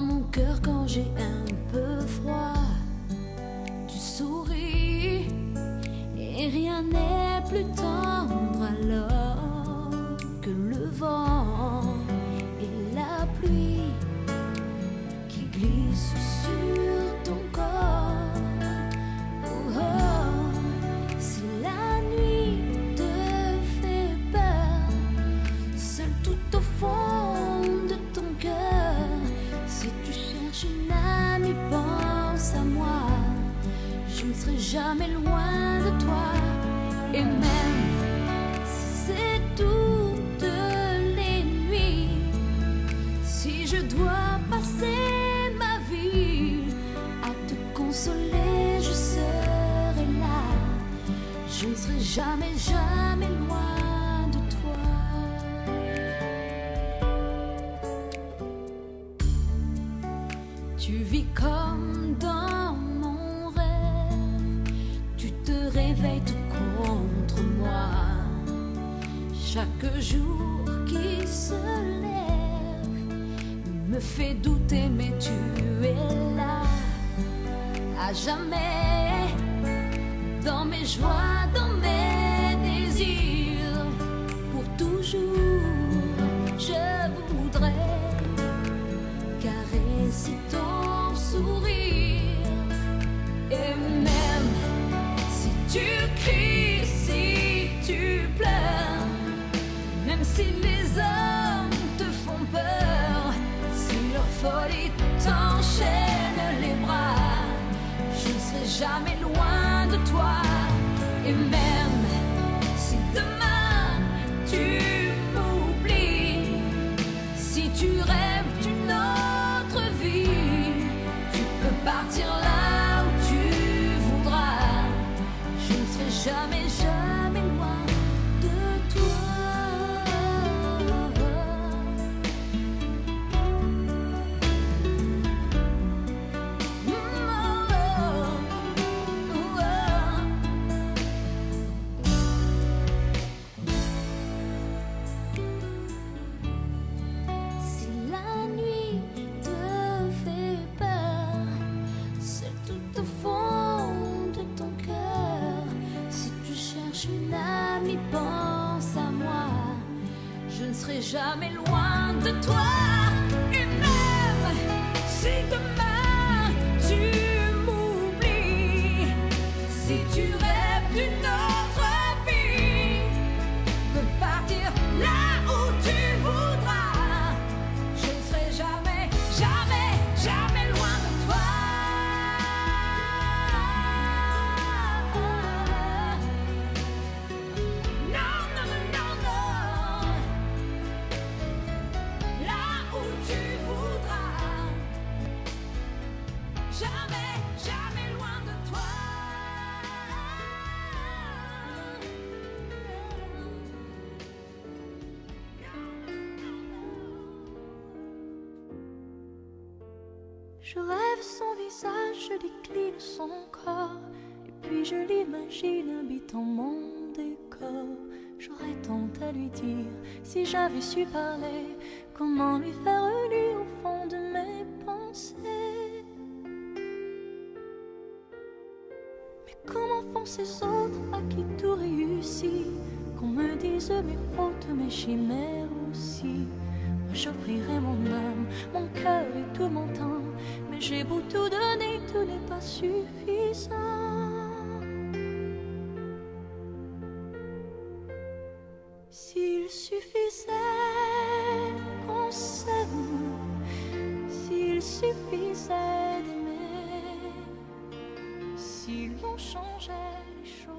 mon cœur quand j'ai un peu froid. Tu souris et rien n'est plus tendre alors que le vent et la pluie qui glissent sur ton corps. Oh, oh, si la nuit te fait peur, seul tout au fond de ton cœur, si tu cherches une amie, pense à moi. Je ne serai jamais loin de toi. Et même si c'est toutes les nuits, si je dois passer ma vie à te consoler, je serai là. Je ne serai jamais, jamais loin de toi. Tu vis comme dans mon rêve, tu te réveilles tout contre moi. Chaque jour qui se lève me fait douter, mais tu es là à jamais, dans mes joies, dans mes désirs, pour toujours. Je voudrais caresser ton sourire, et même si tu cries, si tu pleures, même si les hommes te font peur, si leur folie t'enchaîne les bras, je ne serai jamais loin de toi. Et même si demain tu m'oublies, si tu rêves d'une autre vie, tu peux partir là où tu voudras. Je ne serai jamais, jamais loin de toi. Si la nuit te fait peur, c'est tout au fond de ton cœur. Si tu cherches une amie, pense à moi. Je ne serai jamais loin de toi. Et même si demain tu m'oublies, si tu rêves d'une autre vie, tu peux partir là où tu voudras. Je ne serai jamais, jamais, jamais loin de toi. Non, non, non, non, non. Là où tu voudras. Jamais, jamais loin de toi. Je rêve son visage, je décline son corps, et puis je l'imagine habitant mon décor. J'aurais tant à lui dire si j'avais su parler, comment lui faire lire au fond de mes pensées. Mais comment font ces autres à qui tout réussit, qu'on me dise mes fautes, mes chimères aussi. Moi j'offrirai mon âme, mon cœur et tout mon temps, mais j'ai beau tout donner, tout n'est pas suffisant. S'il suffisait qu'on s'aime, s'il suffisait d'aimer, si l'on changeait les choses.